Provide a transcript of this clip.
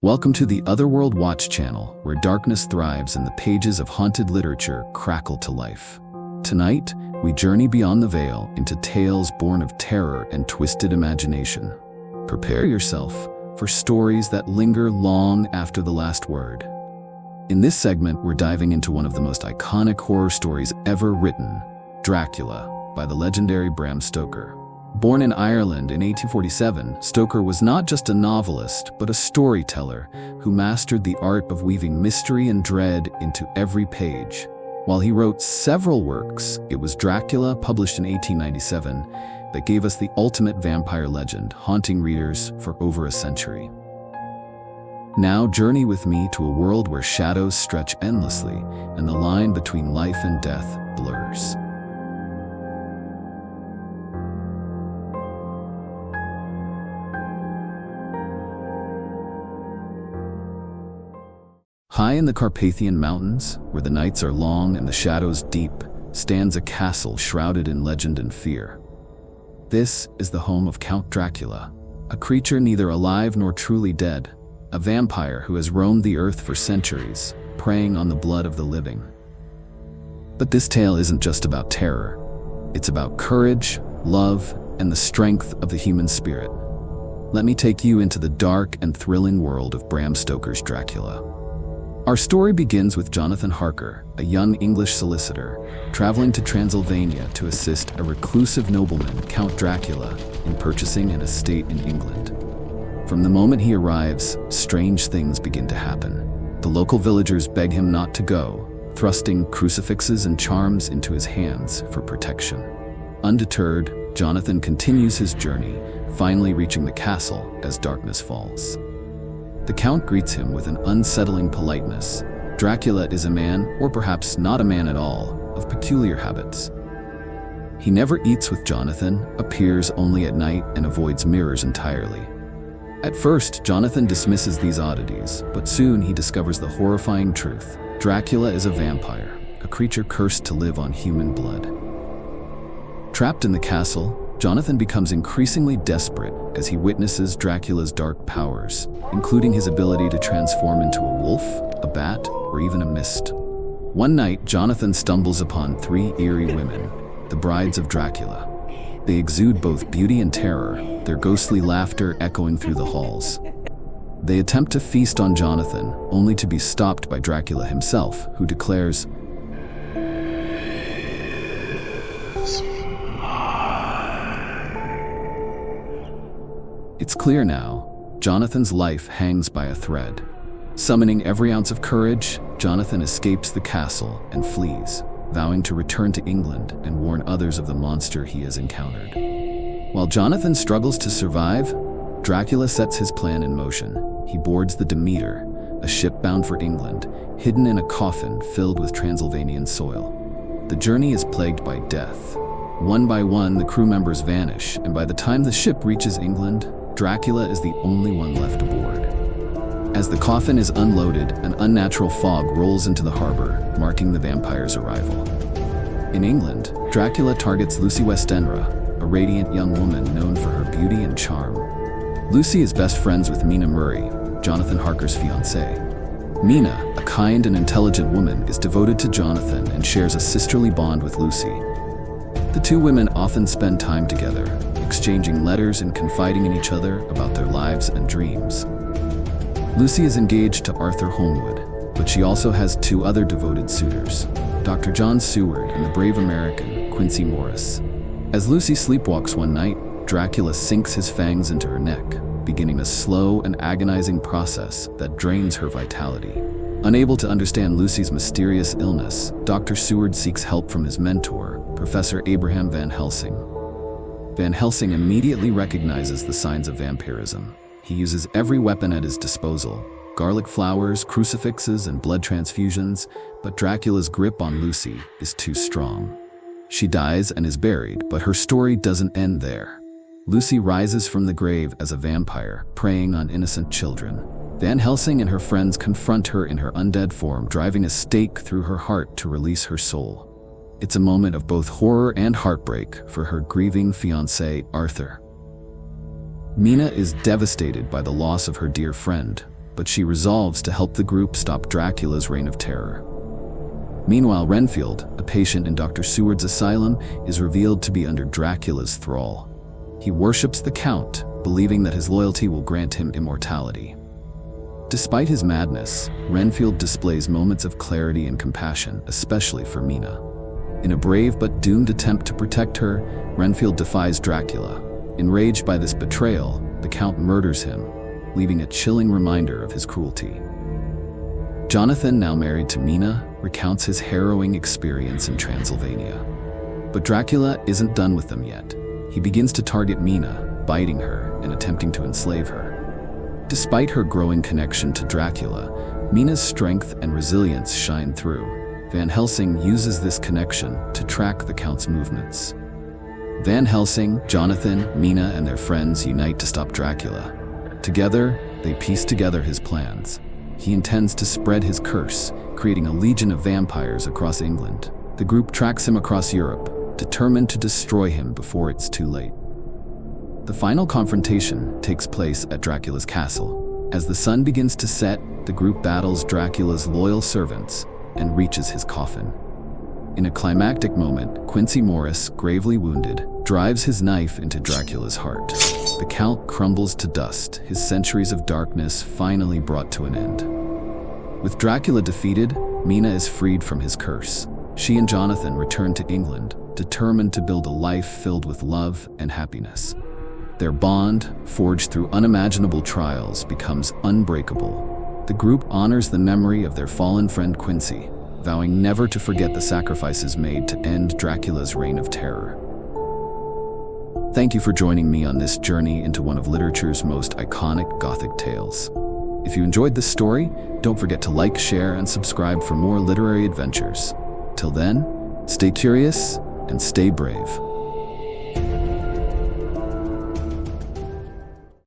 Welcome to the Otherworld Watch channel, where darkness thrives and the pages of haunted literature crackle to life. Tonight, we journey beyond the veil into tales born of terror and twisted imagination. Prepare yourself for stories that linger long after the last word. In this segment, we're diving into one of the most iconic horror stories ever written, Dracula, by the legendary Bram Stoker. Born in Ireland in 1847, Stoker was not just a novelist, but a storyteller who mastered the art of weaving mystery and dread into every page. While he wrote several works, it was Dracula, published in 1897, that gave us the ultimate vampire legend, haunting readers for over a century. Now journey with me to a world where shadows stretch endlessly and the line between life and death blurs. High in the Carpathian Mountains, where the nights are long and the shadows deep, stands a castle shrouded in legend and fear. This is the home of Count Dracula, a creature neither alive nor truly dead, a vampire who has roamed the earth for centuries, preying on the blood of the living. But this tale isn't just about terror. It's about courage, love, and the strength of the human spirit. Let me take you into the dark and thrilling world of Bram Stoker's Dracula. Our story begins with Jonathan Harker, a young English solicitor, traveling to Transylvania to assist a reclusive nobleman, Count Dracula, in purchasing an estate in England. From the moment he arrives, strange things begin to happen. The local villagers beg him not to go, thrusting crucifixes and charms into his hands for protection. Undeterred, Jonathan continues his journey, finally reaching the castle as darkness falls. The Count greets him with an unsettling politeness. Dracula is a man, or perhaps not a man at all, of peculiar habits. He never eats with Jonathan, appears only at night, and avoids mirrors entirely. At first, Jonathan dismisses these oddities, but soon he discovers the horrifying truth. Dracula is a vampire, a creature cursed to live on human blood. Trapped in the castle, Jonathan becomes increasingly desperate as he witnesses Dracula's dark powers, including his ability to transform into a wolf, a bat, or even a mist. One night, Jonathan stumbles upon three eerie women, the brides of Dracula. They exude both beauty and terror, their ghostly laughter echoing through the halls. They attempt to feast on Jonathan, only to be stopped by Dracula himself, who declares, "It's clear now, Jonathan's life hangs by a thread." Summoning every ounce of courage, Jonathan escapes the castle and flees, vowing to return to England and warn others of the monster he has encountered. While Jonathan struggles to survive, Dracula sets his plan in motion. He boards the Demeter, a ship bound for England, hidden in a coffin filled with Transylvanian soil. The journey is plagued by death. One by one, the crew members vanish, and by the time the ship reaches England, Dracula is the only one left aboard. As the coffin is unloaded, an unnatural fog rolls into the harbor, marking the vampire's arrival. In England, Dracula targets Lucy Westenra, a radiant young woman known for her beauty and charm. Lucy is best friends with Mina Murray, Jonathan Harker's fiancée. Mina, a kind and intelligent woman, is devoted to Jonathan and shares a sisterly bond with Lucy. The two women often spend time together, exchanging letters and confiding in each other about their lives and dreams. Lucy is engaged to Arthur Holmwood, but she also has two other devoted suitors, Dr. John Seward and the brave American, Quincy Morris. As Lucy sleepwalks one night, Dracula sinks his fangs into her neck, beginning a slow and agonizing process that drains her vitality. Unable to understand Lucy's mysterious illness, Dr. Seward seeks help from his mentor, Professor Van Helsing. Van Helsing immediately recognizes the signs of vampirism. He uses every weapon at his disposal, garlic flowers, crucifixes, and blood transfusions, but Dracula's grip on Lucy is too strong. She dies and is buried, but her story doesn't end there. Lucy rises from the grave as a vampire, preying on innocent children. Van Helsing and her friends confront her in her undead form, driving a stake through her heart to release her soul. It's a moment of both horror and heartbreak for her grieving fiancé, Arthur. Mina is devastated by the loss of her dear friend. but she resolves to help the group stop Dracula's reign of terror. Meanwhile, Renfield, a patient in Dr. Seward's asylum, is revealed to be under Dracula's thrall. He worships the Count, believing that his loyalty will grant him immortality. Despite his madness, Renfield displays moments of clarity and compassion, especially for Mina. In a brave but doomed attempt to protect her, Renfield defies Dracula. Enraged by this betrayal, the Count murders him, leaving a chilling reminder of his cruelty. Jonathan, now married to Mina, recounts his harrowing experience in Transylvania. But Dracula isn't done with them yet. He begins to target Mina, biting her and attempting to enslave her. Despite her growing connection to Dracula, Mina's strength and resilience shine through. Van Helsing uses this connection to track the Count's movements. Van Helsing, Jonathan, Mina, and their friends unite to stop Dracula. Together, they piece together his plans. He intends to spread his curse, creating a legion of vampires across England. The group tracks him across Europe, determined to destroy him before it's too late. The final confrontation takes place at Dracula's castle. As the sun begins to set, the group battles Dracula's loyal servants and reaches his coffin. In a climactic moment, Quincy Morris, gravely wounded, drives his knife into Dracula's heart. The Count crumbles to dust, his centuries of darkness finally brought to an end. With Dracula defeated, Mina is freed from his curse. She and Jonathan return to England, determined to build a life filled with love and happiness. Their bond, forged through unimaginable trials, becomes unbreakable. The group honors the memory of their fallen friend Quincy, vowing never to forget the sacrifices made to end Dracula's reign of terror. Thank you for joining me on this journey into one of literature's most iconic Gothic tales. If you enjoyed this story, don't forget to like, share, and subscribe for more literary adventures. Till then, stay curious and stay brave.